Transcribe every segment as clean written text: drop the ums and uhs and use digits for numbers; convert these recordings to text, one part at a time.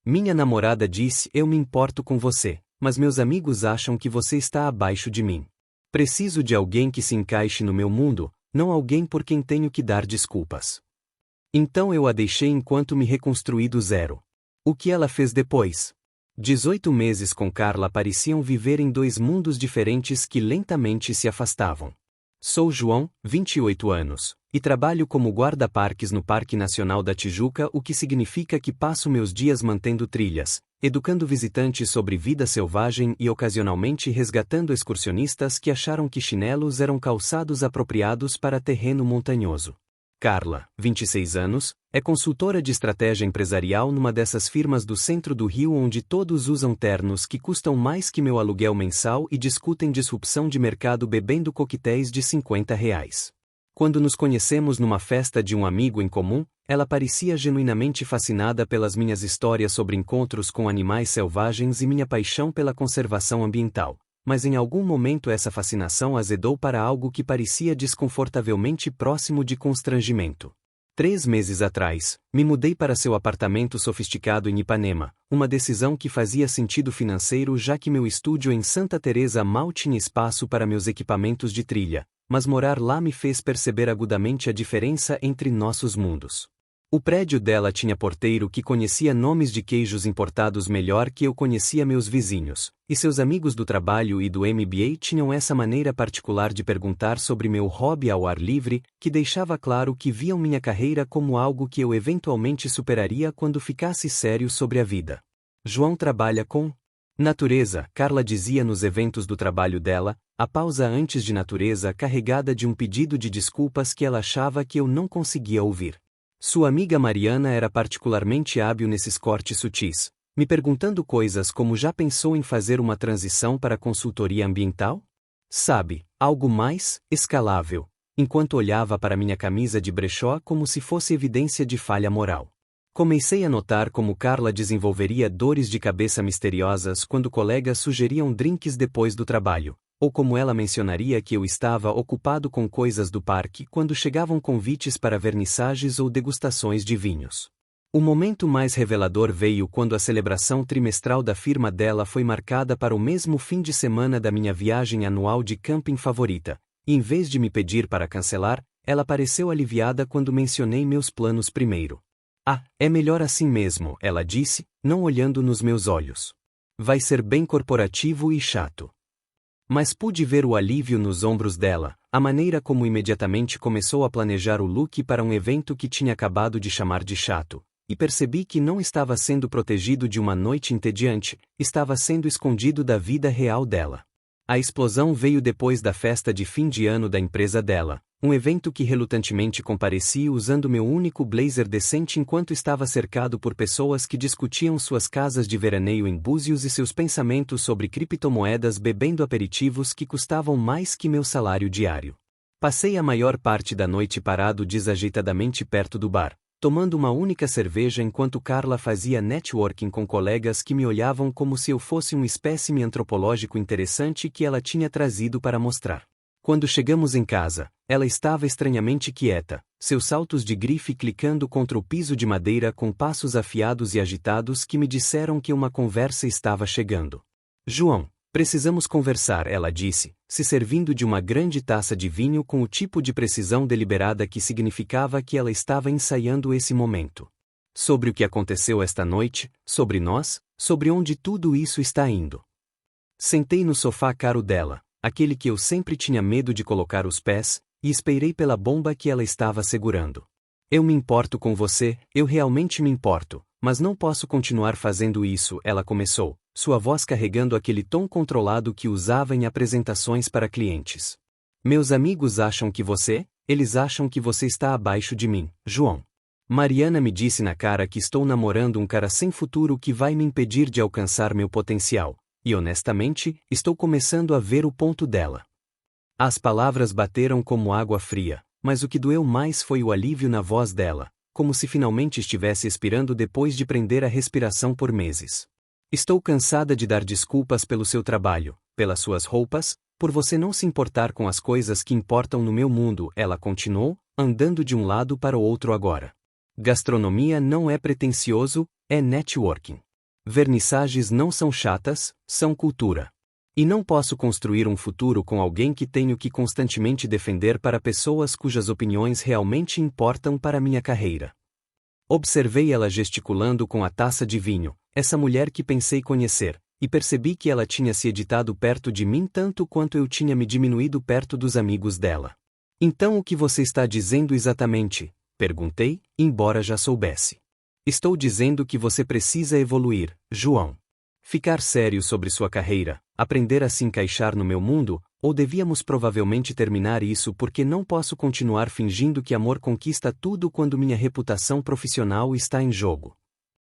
Minha namorada disse: eu me importo com você, mas meus amigos acham que você está abaixo de mim. Preciso de alguém que se encaixe no meu mundo, não alguém por quem tenho que dar desculpas. Então eu a deixei enquanto me reconstruí do zero. O que ela fez depois? 18 meses com Carla pareciam viver em dois mundos diferentes que lentamente se afastavam. Sou João, 28 anos, e trabalho como guarda-parques no Parque Nacional da Tijuca, o que significa que passo meus dias mantendo trilhas, educando visitantes sobre vida selvagem e ocasionalmente resgatando excursionistas que acharam que chinelos eram calçados apropriados para terreno montanhoso. Carla, 26 anos, é consultora de estratégia empresarial numa dessas firmas do centro do Rio onde todos usam ternos que custam mais que meu aluguel mensal e discutem disrupção de mercado bebendo coquetéis de R$ 50. Quando nos conhecemos numa festa de um amigo em comum, ela parecia genuinamente fascinada pelas minhas histórias sobre encontros com animais selvagens e minha paixão pela conservação ambiental. Mas em algum momento essa fascinação azedou para algo que parecia desconfortavelmente próximo de constrangimento. 3 meses atrás, me mudei para seu apartamento sofisticado em Ipanema, uma decisão que fazia sentido financeiro já que meu estúdio em Santa Teresa mal tinha espaço para meus equipamentos de trilha, mas morar lá me fez perceber agudamente a diferença entre nossos mundos. O prédio dela tinha porteiro que conhecia nomes de queijos importados melhor que eu conhecia meus vizinhos, e seus amigos do trabalho e do MBA tinham essa maneira particular de perguntar sobre meu hobby ao ar livre, que deixava claro que viam minha carreira como algo que eu eventualmente superaria quando ficasse sério sobre a vida. João trabalha com natureza, Carla dizia nos eventos do trabalho dela, a pausa antes de natureza carregada de um pedido de desculpas que ela achava que eu não conseguia ouvir. Sua amiga Mariana era particularmente hábil nesses cortes sutis, me perguntando coisas como já pensou em fazer uma transição para consultoria ambiental? Sabe, algo mais escalável, enquanto olhava para minha camisa de brechó como se fosse evidência de falha moral. Comecei a notar como Carla desenvolveria dores de cabeça misteriosas quando colegas sugeriam drinks depois do trabalho, ou como ela mencionaria que eu estava ocupado com coisas do parque quando chegavam convites para vernissagens ou degustações de vinhos. O momento mais revelador veio quando a celebração trimestral da firma dela foi marcada para o mesmo fim de semana da minha viagem anual de camping favorita, e em vez de me pedir para cancelar, ela pareceu aliviada quando mencionei meus planos primeiro. Ah, é melhor assim mesmo, ela disse, não olhando nos meus olhos. Vai ser bem corporativo e chato. Mas pude ver o alívio nos ombros dela, a maneira como imediatamente começou a planejar o look para um evento que tinha acabado de chamar de chato, e percebi que não estava sendo protegido de uma noite entediante, estava sendo escondido da vida real dela. A explosão veio depois da festa de fim de ano da empresa dela, um evento que relutantemente compareci usando meu único blazer decente enquanto estava cercado por pessoas que discutiam suas casas de veraneio em Búzios e seus pensamentos sobre criptomoedas bebendo aperitivos que custavam mais que meu salário diário. Passei a maior parte da noite parado desajeitadamente perto do bar, tomando uma única cerveja enquanto Carla fazia networking com colegas que me olhavam como se eu fosse um espécime antropológico interessante que ela tinha trazido para mostrar. Quando chegamos em casa, ela estava estranhamente quieta, seus saltos de grife clicando contra o piso de madeira com passos afiados e agitados que me disseram que uma conversa estava chegando. João, precisamos conversar, ela disse, se servindo de uma grande taça de vinho com o tipo de precisão deliberada que significava que ela estava ensaiando esse momento. Sobre o que aconteceu esta noite, sobre nós, sobre onde tudo isso está indo. Sentei no sofá caro dela, aquele que eu sempre tinha medo de colocar os pés, e esperei pela bomba que ela estava segurando. Eu me importo com você, eu realmente me importo, mas não posso continuar fazendo isso, ela começou, sua voz carregando aquele tom controlado que usava em apresentações para clientes. Meus amigos acham que eles acham que você está abaixo de mim, João. Mariana me disse na cara que estou namorando um cara sem futuro que vai me impedir de alcançar meu potencial. E honestamente, estou começando a ver o ponto dela. As palavras bateram como água fria, mas o que doeu mais foi o alívio na voz dela, como se finalmente estivesse expirando depois de prender a respiração por meses. Estou cansada de dar desculpas pelo seu trabalho, pelas suas roupas, por você não se importar com as coisas que importam no meu mundo, ela continuou, andando de um lado para o outro agora. Gastronomia não é pretensioso, é networking. Vernissagens não são chatas, são cultura. E não posso construir um futuro com alguém que tenho que constantemente defender para pessoas cujas opiniões realmente importam para minha carreira. Observei ela gesticulando com a taça de vinho, essa mulher que pensei conhecer, e percebi que ela tinha se editado perto de mim tanto quanto eu tinha me diminuído perto dos amigos dela. Então o que você está dizendo exatamente? Perguntei, embora já soubesse. Estou dizendo que você precisa evoluir, João. Ficar sério sobre sua carreira, aprender a se encaixar no meu mundo, ou devíamos provavelmente terminar isso porque não posso continuar fingindo que amor conquista tudo quando minha reputação profissional está em jogo.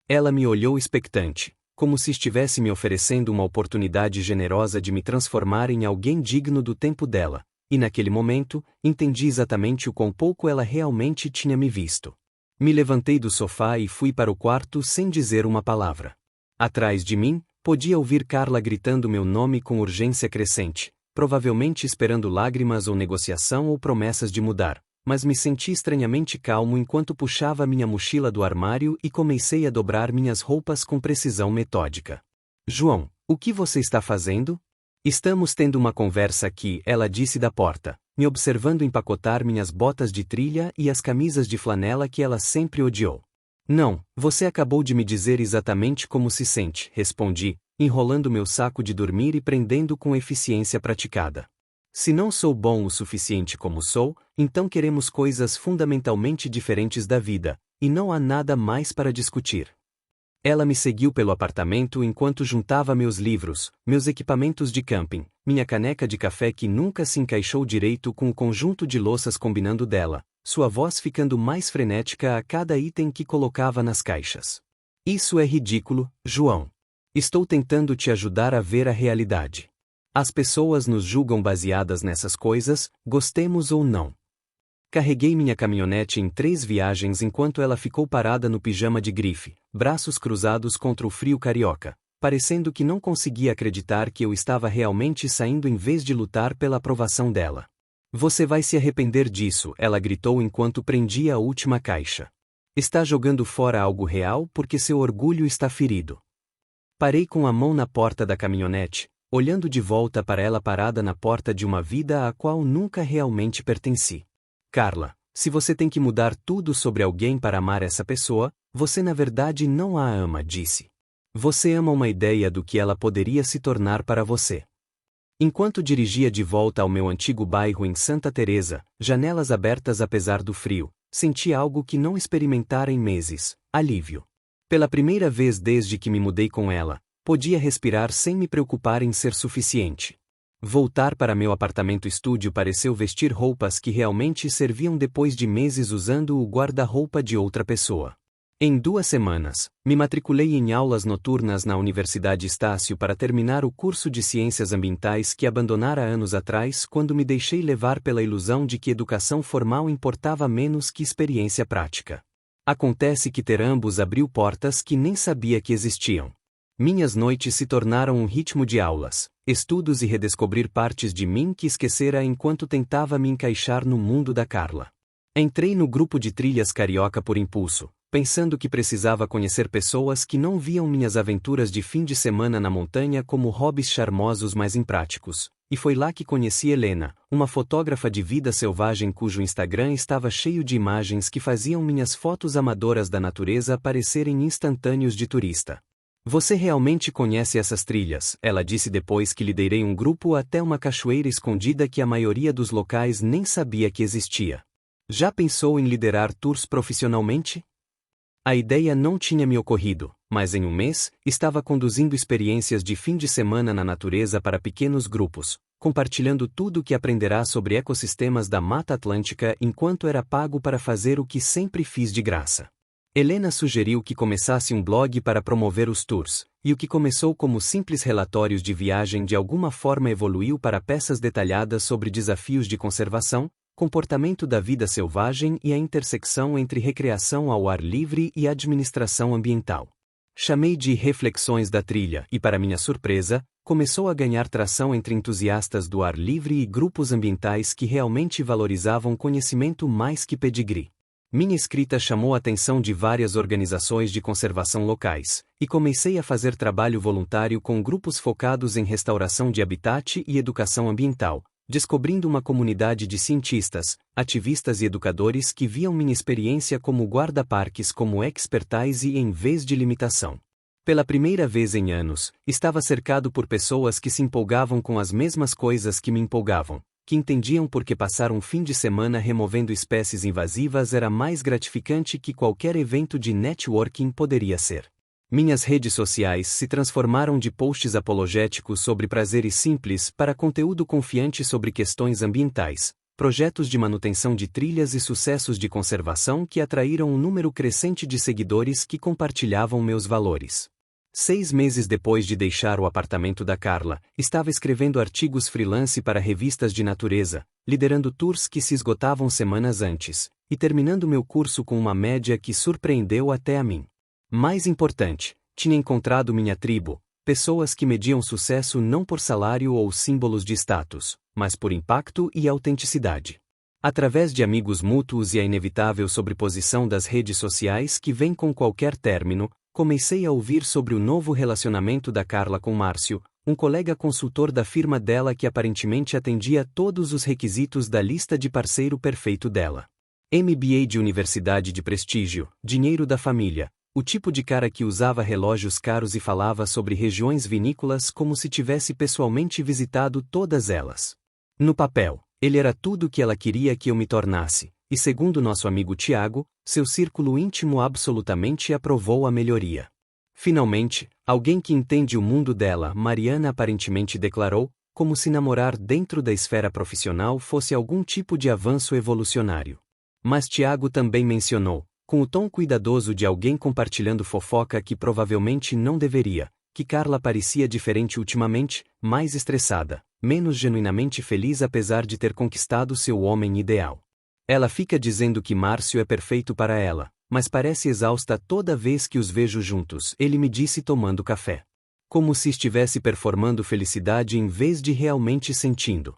Ela me olhou expectante, como se estivesse me oferecendo uma oportunidade generosa de me transformar em alguém digno do tempo dela, e naquele momento, entendi exatamente o quão pouco ela realmente tinha me visto. Me levantei do sofá e fui para o quarto sem dizer uma palavra. Atrás de mim, podia ouvir Carla gritando meu nome com urgência crescente, provavelmente esperando lágrimas ou negociação ou promessas de mudar, mas me senti estranhamente calmo enquanto puxava minha mochila do armário e comecei a dobrar minhas roupas com precisão metódica. João, o que você está fazendo? Estamos tendo uma conversa aqui, ela disse da porta, me observando empacotar minhas botas de trilha e as camisas de flanela que ela sempre odiou. Não, você acabou de me dizer exatamente como se sente, respondi, enrolando meu saco de dormir e prendendo com eficiência praticada. Se não sou bom o suficiente como sou, então queremos coisas fundamentalmente diferentes da vida, e não há nada mais para discutir. Ela me seguiu pelo apartamento enquanto juntava meus livros, meus equipamentos de camping, minha caneca de café que nunca se encaixou direito com o conjunto de louças combinando dela, sua voz ficando mais frenética a cada item que colocava nas caixas. Isso é ridículo, João. Estou tentando te ajudar a ver a realidade. As pessoas nos julgam baseadas nessas coisas, gostemos ou não. Carreguei minha caminhonete em 3 viagens enquanto ela ficou parada no pijama de grife, braços cruzados contra o frio carioca, parecendo que não conseguia acreditar que eu estava realmente saindo em vez de lutar pela aprovação dela. Você vai se arrepender disso, ela gritou enquanto prendia a última caixa. Está jogando fora algo real porque seu orgulho está ferido. Parei com a mão na porta da caminhonete, olhando de volta para ela parada na porta de uma vida à qual nunca realmente pertenci. Carla, se você tem que mudar tudo sobre alguém para amar essa pessoa, você na verdade não a ama, disse. Você ama uma ideia do que ela poderia se tornar para você. Enquanto dirigia de volta ao meu antigo bairro em Santa Teresa, janelas abertas apesar do frio, senti algo que não experimentara em meses, alívio. Pela primeira vez desde que me mudei com ela, podia respirar sem me preocupar em ser suficiente. Voltar para meu apartamento-estúdio pareceu vestir roupas que realmente serviam depois de meses usando o guarda-roupa de outra pessoa. Em 2 semanas, me matriculei em aulas noturnas na Universidade Estácio para terminar o curso de Ciências Ambientais que abandonara anos atrás quando me deixei levar pela ilusão de que educação formal importava menos que experiência prática. Acontece que ter ambos abriu portas que nem sabia que existiam. Minhas noites se tornaram um ritmo de aulas, estudos e redescobrir partes de mim que esquecera enquanto tentava me encaixar no mundo da Carla. Entrei no grupo de trilhas carioca por impulso, pensando que precisava conhecer pessoas que não viam minhas aventuras de fim de semana na montanha como hobbies charmosos mais impráticos, e foi lá que conheci Helena, uma fotógrafa de vida selvagem cujo Instagram estava cheio de imagens que faziam minhas fotos amadoras da natureza parecerem instantâneos de turista. Você realmente conhece essas trilhas, ela disse depois que liderei um grupo até uma cachoeira escondida que a maioria dos locais nem sabia que existia. Já pensou em liderar tours profissionalmente? A ideia não tinha me ocorrido, mas em um mês, estava conduzindo experiências de fim de semana na natureza para pequenos grupos, compartilhando tudo o que aprenderá sobre ecossistemas da Mata Atlântica enquanto era pago para fazer o que sempre fiz de graça. Helena sugeriu que começasse um blog para promover os tours, e o que começou como simples relatórios de viagem de alguma forma evoluiu para peças detalhadas sobre desafios de conservação, comportamento da vida selvagem e a intersecção entre recreação ao ar livre e administração ambiental. Chamei de Reflexões da Trilha e, para minha surpresa, começou a ganhar tração entre entusiastas do ar livre e grupos ambientais que realmente valorizavam conhecimento mais que pedigree. Minha escrita chamou a atenção de várias organizações de conservação locais, e comecei a fazer trabalho voluntário com grupos focados em restauração de habitat e educação ambiental, descobrindo uma comunidade de cientistas, ativistas e educadores que viam minha experiência como guarda-parques como expertise em vez de limitação. Pela primeira vez em anos, estava cercado por pessoas que se empolgavam com as mesmas coisas que me empolgavam, que entendiam porque passar um fim de semana removendo espécies invasivas era mais gratificante que qualquer evento de networking poderia ser. Minhas redes sociais se transformaram de posts apologéticos sobre prazeres simples para conteúdo confiante sobre questões ambientais, projetos de manutenção de trilhas e sucessos de conservação que atraíram um número crescente de seguidores que compartilhavam meus valores. 6 meses depois de deixar o apartamento da Carla, estava escrevendo artigos freelance para revistas de natureza, liderando tours que se esgotavam semanas antes, e terminando meu curso com uma média que surpreendeu até a mim. Mais importante, tinha encontrado minha tribo, pessoas que mediam sucesso não por salário ou símbolos de status, mas por impacto e autenticidade. Através de amigos mútuos e a inevitável sobreposição das redes sociais que vem com qualquer término, comecei a ouvir sobre o novo relacionamento da Carla com Márcio, um colega consultor da firma dela que aparentemente atendia todos os requisitos da lista de parceiro perfeito dela. MBA de universidade de prestígio, dinheiro da família, o tipo de cara que usava relógios caros e falava sobre regiões vinícolas como se tivesse pessoalmente visitado todas elas. No papel, ele era tudo o que ela queria que eu me tornasse. E segundo nosso amigo Tiago, seu círculo íntimo absolutamente aprovou a melhoria. Finalmente, alguém que entende o mundo dela, Mariana aparentemente declarou, como se namorar dentro da esfera profissional fosse algum tipo de avanço evolucionário. Mas Tiago também mencionou, com o tom cuidadoso de alguém compartilhando fofoca que provavelmente não deveria, que Carla parecia diferente ultimamente, mais estressada, menos genuinamente feliz apesar de ter conquistado seu homem ideal. Ela fica dizendo que Márcio é perfeito para ela, mas parece exausta toda vez que os vejo juntos, ele me disse tomando café. Como se estivesse performando felicidade em vez de realmente sentindo.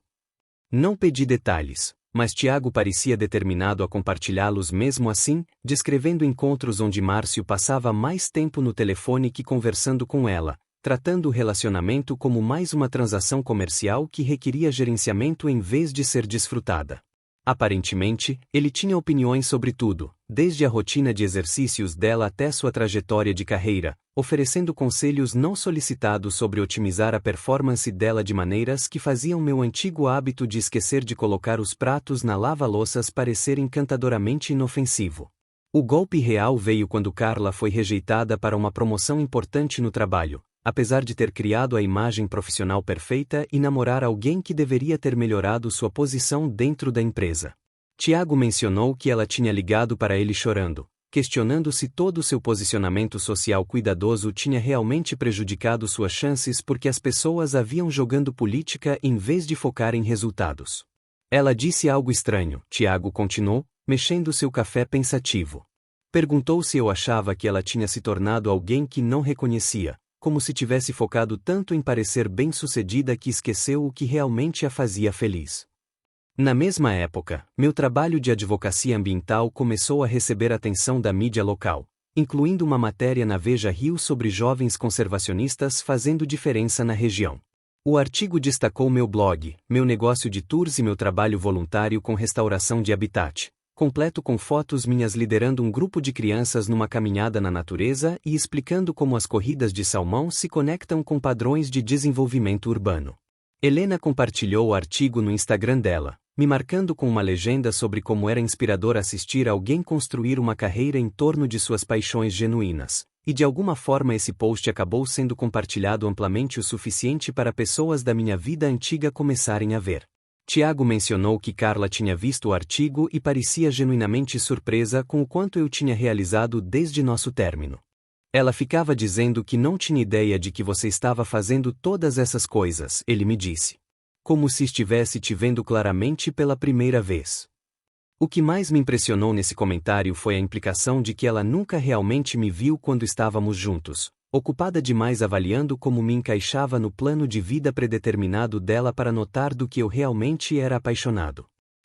Não pedi detalhes, mas Tiago parecia determinado a compartilhá-los mesmo assim, descrevendo encontros onde Márcio passava mais tempo no telefone que conversando com ela, tratando o relacionamento como mais uma transação comercial que requeria gerenciamento em vez de ser desfrutada. Aparentemente, ele tinha opiniões sobre tudo, desde a rotina de exercícios dela até sua trajetória de carreira, oferecendo conselhos não solicitados sobre otimizar a performance dela de maneiras que faziam meu antigo hábito de esquecer de colocar os pratos na lava-louças parecer encantadoramente inofensivo. O golpe real veio quando Carla foi rejeitada para uma promoção importante no trabalho, apesar de ter criado a imagem profissional perfeita e namorar alguém que deveria ter melhorado sua posição dentro da empresa. Tiago mencionou que ela tinha ligado para ele chorando, questionando se todo o seu posicionamento social cuidadoso tinha realmente prejudicado suas chances porque as pessoas haviam jogando política em vez de focar em resultados. Ela disse algo estranho, Tiago continuou, mexendo seu café pensativo. Perguntou se eu achava que ela tinha se tornado alguém que não reconhecia, como se tivesse focado tanto em parecer bem-sucedida que esqueceu o que realmente a fazia feliz. Na mesma época, meu trabalho de advocacia ambiental começou a receber atenção da mídia local, incluindo uma matéria na Veja Rio sobre jovens conservacionistas fazendo diferença na região. O artigo destacou meu blog, meu negócio de tours e meu trabalho voluntário com restauração de habitat, completo com fotos minhas liderando um grupo de crianças numa caminhada na natureza e explicando como as corridas de salmão se conectam com padrões de desenvolvimento urbano. Helena compartilhou o artigo no Instagram dela, me marcando com uma legenda sobre como era inspirador assistir alguém construir uma carreira em torno de suas paixões genuínas, e de alguma forma esse post acabou sendo compartilhado amplamente o suficiente para pessoas da minha vida antiga começarem a ver. Tiago mencionou que Carla tinha visto o artigo e parecia genuinamente surpresa com o quanto eu tinha realizado desde nosso término. Ela ficava dizendo que não tinha ideia de que você estava fazendo todas essas coisas, ele me disse. Como se estivesse te vendo claramente pela primeira vez. O que mais me impressionou nesse comentário foi a implicação de que ela nunca realmente me viu quando estávamos juntos, ocupada demais avaliando como me encaixava no plano de vida predeterminado dela para notar do que eu realmente era apaixonado.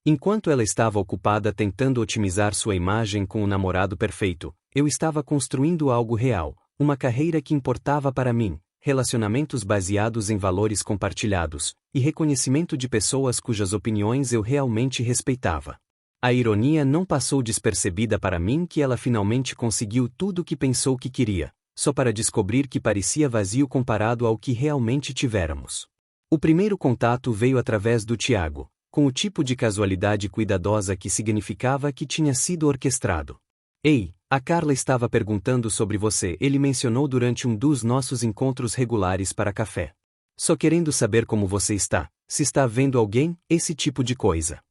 Enquanto ela estava ocupada tentando otimizar sua imagem com o namorado perfeito, eu estava construindo algo real, uma carreira que importava para mim, relacionamentos baseados em valores compartilhados, e reconhecimento de pessoas cujas opiniões eu realmente respeitava. A ironia não passou despercebida para mim que ela finalmente conseguiu tudo o que pensou que queria, só para descobrir que parecia vazio comparado ao que realmente tivéramos. O primeiro contato veio através do Tiago, com o tipo de casualidade cuidadosa que significava que tinha sido orquestrado. Ei, a Carla estava perguntando sobre você, ele mencionou durante um dos nossos encontros regulares para café. Só querendo saber como você está, se está vendo alguém, esse tipo de coisa.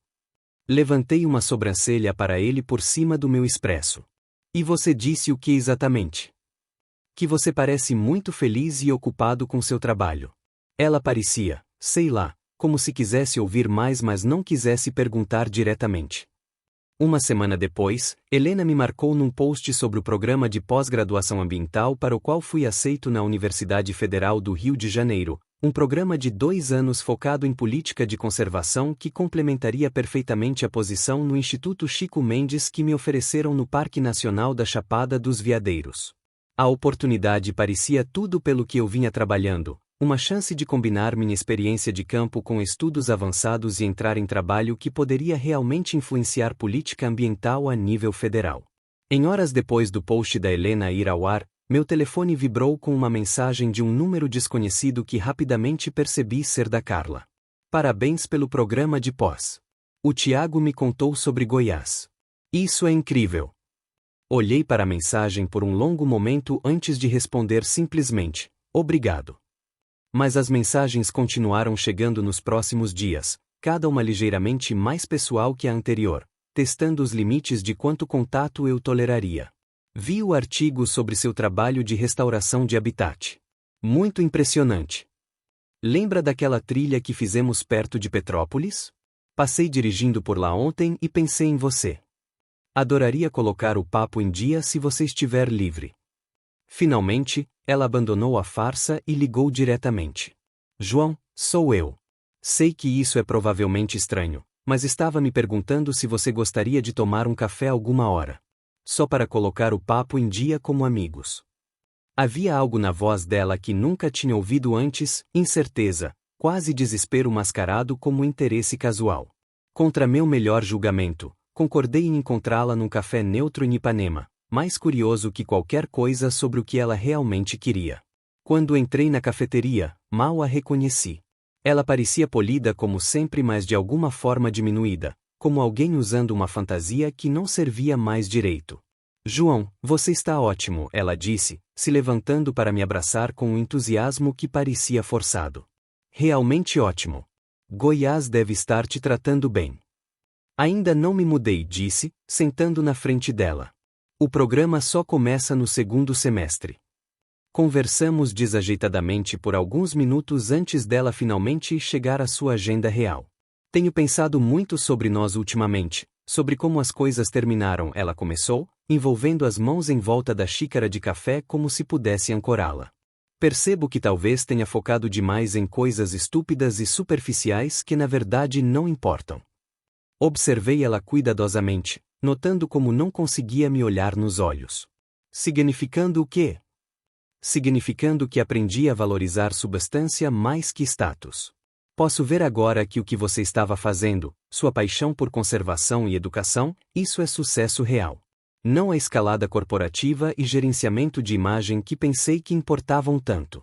Levantei uma sobrancelha para ele por cima do meu expresso. E você disse o que exatamente? Que você parece muito feliz e ocupado com seu trabalho. Ela parecia, sei lá, como se quisesse ouvir mais mas não quisesse perguntar diretamente. Uma semana depois, Helena me marcou num post sobre o programa de pós-graduação ambiental para o qual fui aceito na Universidade Federal do Rio de Janeiro, um programa de 2 anos focado em política de conservação que complementaria perfeitamente a posição no Instituto Chico Mendes que me ofereceram no Parque Nacional da Chapada dos Veadeiros. A oportunidade parecia tudo pelo que eu vinha trabalhando, uma chance de combinar minha experiência de campo com estudos avançados e entrar em trabalho que poderia realmente influenciar política ambiental a nível federal. Em horas depois do post da Helena ir ao ar, meu telefone vibrou com uma mensagem de um número desconhecido que rapidamente percebi ser da Carla. Parabéns pelo programa de pós. O Tiago me contou sobre Goiás. Isso é incrível. Olhei para a mensagem por um longo momento antes de responder simplesmente, obrigado. Mas as mensagens continuaram chegando nos próximos dias, cada uma ligeiramente mais pessoal que a anterior, testando os limites de quanto contato eu toleraria. Vi o artigo sobre seu trabalho de restauração de habitat. Muito impressionante. Lembra daquela trilha que fizemos perto de Petrópolis? Passei dirigindo por lá ontem e pensei em você. Adoraria colocar o papo em dia se você estiver livre. Finalmente, ela abandonou a farsa e ligou diretamente. João, sou eu. Sei que isso é provavelmente estranho, mas estava me perguntando se você gostaria de tomar um café alguma hora. Só para colocar o papo em dia como amigos. Havia algo na voz dela que nunca tinha ouvido antes, incerteza, quase desespero mascarado como interesse casual. Contra meu melhor julgamento, concordei em encontrá-la num café neutro em Ipanema, mais curioso que qualquer coisa sobre o que ela realmente queria. Quando entrei na cafeteria, mal a reconheci. Ela parecia polida como sempre, mas de alguma forma diminuída, como alguém usando uma fantasia que não servia mais direito. João, você está ótimo, ela disse, se levantando para me abraçar com um entusiasmo que parecia forçado. Realmente ótimo. Goiás deve estar te tratando bem. Ainda não me mudei, disse, sentando na frente dela. O programa só começa no segundo semestre. Conversamos desajeitadamente por alguns minutos antes dela finalmente chegar à sua agenda real. Tenho pensado muito sobre nós ultimamente, sobre como as coisas terminaram, ela começou, envolvendo as mãos em volta da xícara de café como se pudesse ancorá-la. Percebo que talvez tenha focado demais em coisas estúpidas e superficiais que na verdade não importam. Observei ela cuidadosamente, notando como não conseguia me olhar nos olhos. Significando o quê? Significando que aprendi a valorizar substância mais que status. Posso ver agora que o que você estava fazendo, sua paixão por conservação e educação, isso é sucesso real. Não a escalada corporativa e gerenciamento de imagem que pensei que importavam tanto.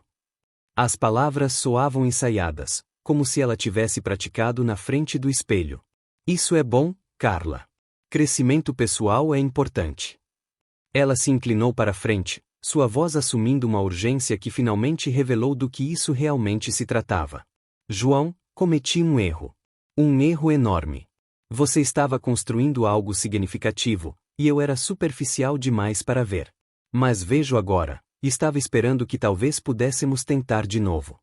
As palavras soavam ensaiadas, como se ela tivesse praticado na frente do espelho. Isso é bom, Carla. Crescimento pessoal é importante. Ela se inclinou para frente, sua voz assumindo uma urgência que finalmente revelou do que isso realmente se tratava. João, cometi um erro. Um erro enorme. Você estava construindo algo significativo, e eu era superficial demais para ver. Mas vejo agora, estava esperando que talvez pudéssemos tentar de novo.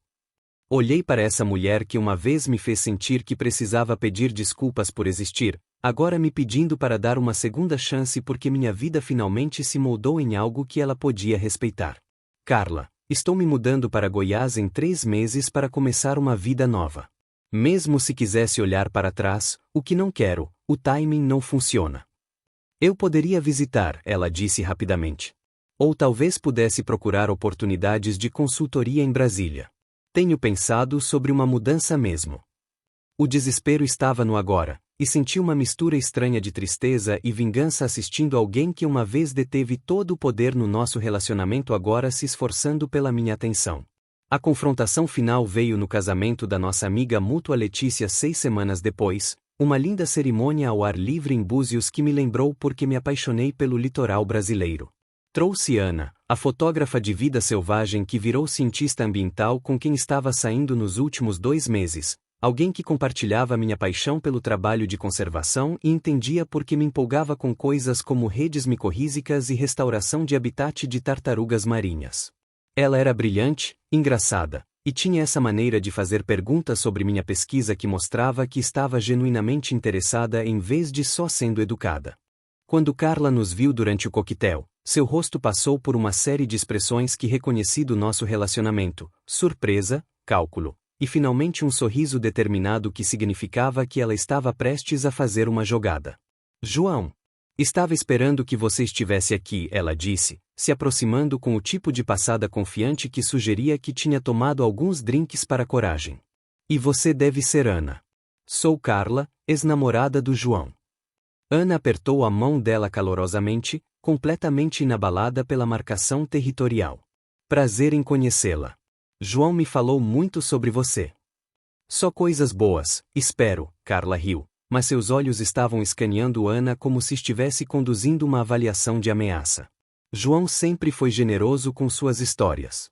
Olhei para essa mulher que uma vez me fez sentir que precisava pedir desculpas por existir, agora me pedindo para dar uma segunda chance porque minha vida finalmente se moldou em algo que ela podia respeitar. Carla, estou me mudando para Goiás em 3 meses para começar uma vida nova. Mesmo se quisesse olhar para trás, o que não quero, o timing não funciona. Eu poderia visitar, ela disse rapidamente. Ou talvez pudesse procurar oportunidades de consultoria em Brasília. Tenho pensado sobre uma mudança mesmo. O desespero estava no agora, e senti uma mistura estranha de tristeza e vingança assistindo alguém que uma vez deteve todo o poder no nosso relacionamento agora se esforçando pela minha atenção. A confrontação final veio no casamento da nossa amiga mútua Letícia 6 semanas depois, uma linda cerimônia ao ar livre em Búzios que me lembrou porque me apaixonei pelo litoral brasileiro. Trouxe Ana, a fotógrafa de vida selvagem que virou cientista ambiental com quem estava saindo nos últimos 2 meses, alguém que compartilhava minha paixão pelo trabalho de conservação e entendia por que me empolgava com coisas como redes micorrízicas e restauração de habitat de tartarugas marinhas. Ela era brilhante, engraçada, e tinha essa maneira de fazer perguntas sobre minha pesquisa que mostrava que estava genuinamente interessada em vez de só sendo educada. Quando Carla nos viu durante o coquetel, seu rosto passou por uma série de expressões que reconheci do nosso relacionamento: surpresa, cálculo, e finalmente um sorriso determinado que significava que ela estava prestes a fazer uma jogada. João. Estava esperando que você estivesse aqui, ela disse, se aproximando com o tipo de passada confiante que sugeria que tinha tomado alguns drinks para coragem. E você deve ser Ana. Sou Carla, ex-namorada do João. Ana apertou a mão dela calorosamente, completamente inabalada pela marcação territorial. Prazer em conhecê-la. João me falou muito sobre você. Só coisas boas, espero, Carla riu, mas seus olhos estavam escaneando Ana como se estivesse conduzindo uma avaliação de ameaça. João sempre foi generoso com suas histórias.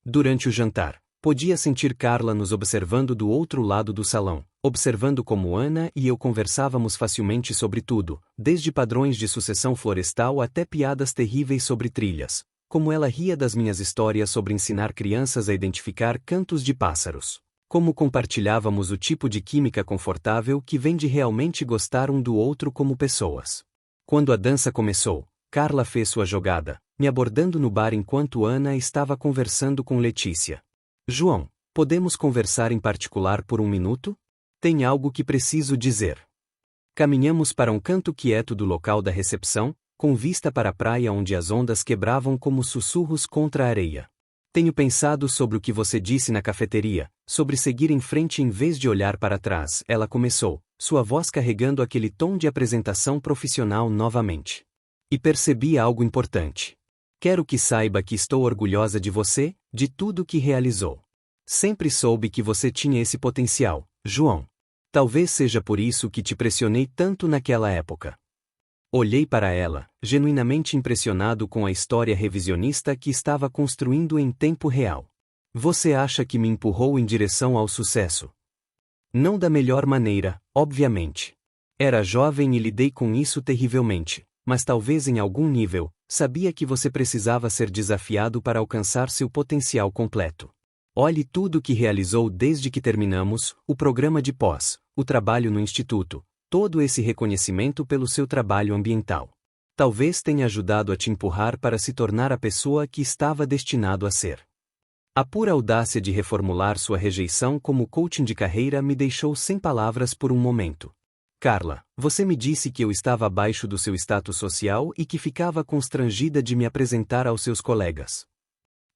Durante o jantar, podia sentir Carla nos observando do outro lado do salão, observando como Ana e eu conversávamos facilmente sobre tudo, desde padrões de sucessão florestal até piadas terríveis sobre trilhas, como ela ria das minhas histórias sobre ensinar crianças a identificar cantos de pássaros. Como compartilhávamos o tipo de química confortável que vem de realmente gostar um do outro como pessoas. Quando a dança começou, Carla fez sua jogada, me abordando no bar enquanto Ana estava conversando com Letícia. João, podemos conversar em particular por um minuto? Tem algo que preciso dizer. Caminhamos para um canto quieto do local da recepção, com vista para a praia onde as ondas quebravam como sussurros contra a areia. Tenho pensado sobre o que você disse na cafeteria, sobre seguir em frente em vez de olhar para trás, ela começou, sua voz carregando aquele tom de apresentação profissional novamente. E percebi algo importante. Quero que saiba que estou orgulhosa de você, de tudo que realizou. Sempre soube que você tinha esse potencial, João. Talvez seja por isso que te pressionei tanto naquela época. Olhei para ela, genuinamente impressionado com a história revisionista que estava construindo em tempo real. Você acha que me empurrou em direção ao sucesso? Não da melhor maneira, obviamente. Era jovem e lidei com isso terrivelmente, mas talvez em algum nível, sabia que você precisava ser desafiado para alcançar seu potencial completo. Olhe tudo o que realizou desde que terminamos, o programa de pós, o trabalho no instituto, todo esse reconhecimento pelo seu trabalho ambiental. Talvez tenha ajudado a te empurrar para se tornar a pessoa que estava destinado a ser. A pura audácia de reformular sua rejeição como coaching de carreira me deixou sem palavras por um momento. Carla, você me disse que eu estava abaixo do seu status social e que ficava constrangida de me apresentar aos seus colegas.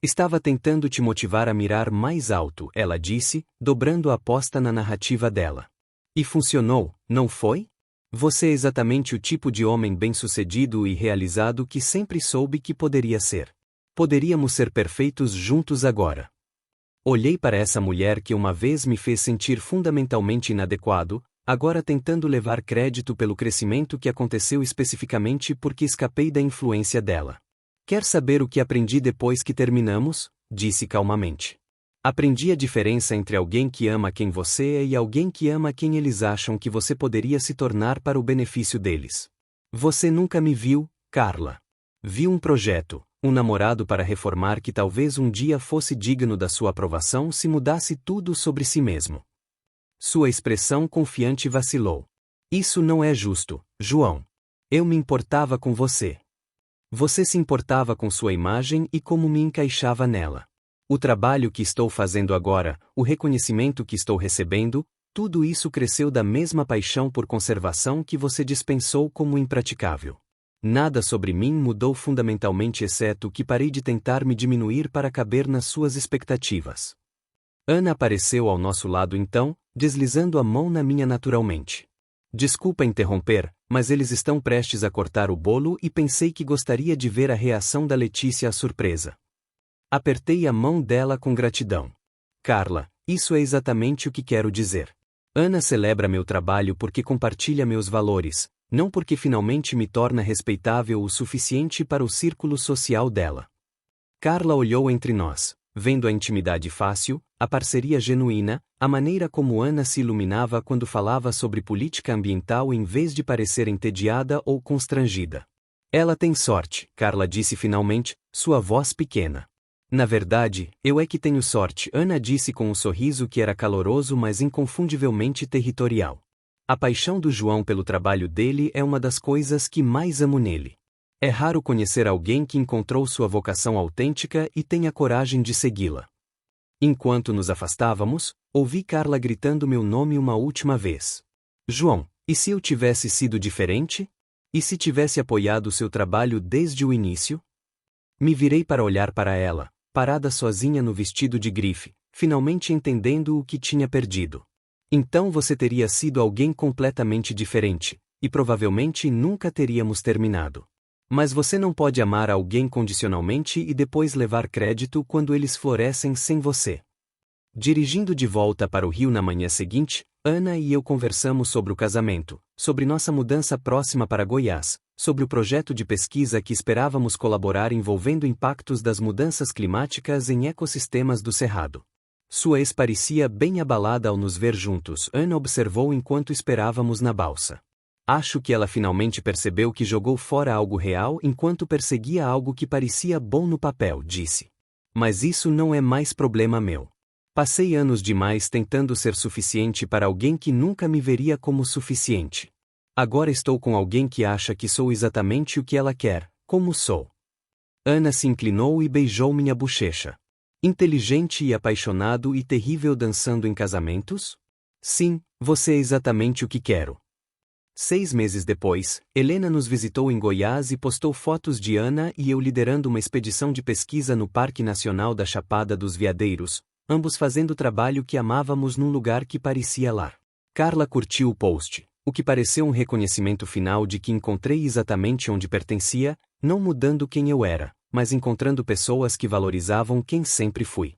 Estava tentando te motivar a mirar mais alto, ela disse, dobrando a aposta na narrativa dela. E funcionou, não foi? Você é exatamente o tipo de homem bem-sucedido e realizado que sempre soube que poderia ser. Poderíamos ser perfeitos juntos agora. Olhei para essa mulher que uma vez me fez sentir fundamentalmente inadequado, agora tentando levar crédito pelo crescimento que aconteceu especificamente porque escapei da influência dela. Quer saber o que aprendi depois que terminamos? Disse calmamente. Aprendi a diferença entre alguém que ama quem você é e alguém que ama quem eles acham que você poderia se tornar para o benefício deles. Você nunca me viu, Carla. Vi um projeto, um namorado para reformar que talvez um dia fosse digno da sua aprovação se mudasse tudo sobre si mesmo. Sua expressão confiante vacilou. Isso não é justo, João. Eu me importava com você. Você se importava com sua imagem e como me encaixava nela. O trabalho que estou fazendo agora, o reconhecimento que estou recebendo, tudo isso cresceu da mesma paixão por conservação que você dispensou como impraticável. Nada sobre mim mudou fundamentalmente exceto que parei de tentar me diminuir para caber nas suas expectativas. Ana apareceu ao nosso lado então, deslizando a mão na minha naturalmente. Desculpa interromper, mas eles estão prestes a cortar o bolo e pensei que gostaria de ver a reação da Letícia à surpresa. Apertei a mão dela com gratidão. Carla, isso é exatamente o que quero dizer. Ana celebra meu trabalho porque compartilha meus valores, não porque finalmente me torna respeitável o suficiente para o círculo social dela. Carla olhou entre nós, vendo a intimidade fácil, a parceria genuína, a maneira como Ana se iluminava quando falava sobre política ambiental em vez de parecer entediada ou constrangida. Ela tem sorte, Carla disse finalmente, sua voz pequena. Na verdade, eu é que tenho sorte, Ana disse com um sorriso que era caloroso mas inconfundivelmente territorial. A paixão do João pelo trabalho dele é uma das coisas que mais amo nele. É raro conhecer alguém que encontrou sua vocação autêntica e tem a coragem de segui-la. Enquanto nos afastávamos, ouvi Carla gritando meu nome uma última vez. João, e se eu tivesse sido diferente? E se tivesse apoiado seu trabalho desde o início? Me virei para olhar para ela, parada sozinha no vestido de grife, finalmente entendendo o que tinha perdido. Então você teria sido alguém completamente diferente, e provavelmente nunca teríamos terminado. Mas você não pode amar alguém condicionalmente e depois levar crédito quando eles florescem sem você. Dirigindo de volta para o Rio na manhã seguinte, Ana e eu conversamos sobre o casamento, sobre nossa mudança próxima para Goiás, sobre o projeto de pesquisa que esperávamos colaborar envolvendo impactos das mudanças climáticas em ecossistemas do Cerrado. Sua ex parecia bem abalada ao nos ver juntos, Ana observou enquanto esperávamos na balsa. Acho que ela finalmente percebeu que jogou fora algo real enquanto perseguia algo que parecia bom no papel, disse. Mas isso não é mais problema meu. Passei anos demais tentando ser suficiente para alguém que nunca me veria como suficiente. Agora estou com alguém que acha que sou exatamente o que ela quer, como sou. Ana se inclinou e beijou minha bochecha. Inteligente e apaixonado e terrível dançando em casamentos? Sim, você é exatamente o que quero. 6 meses depois, Helena nos visitou em Goiás e postou fotos de Ana e eu liderando uma expedição de pesquisa no Parque Nacional da Chapada dos Veadeiros, ambos fazendo trabalho que amávamos num lugar que parecia lar. Carla curtiu o post, o que pareceu um reconhecimento final de que encontrei exatamente onde pertencia, não mudando quem eu era, mas encontrando pessoas que valorizavam quem sempre fui.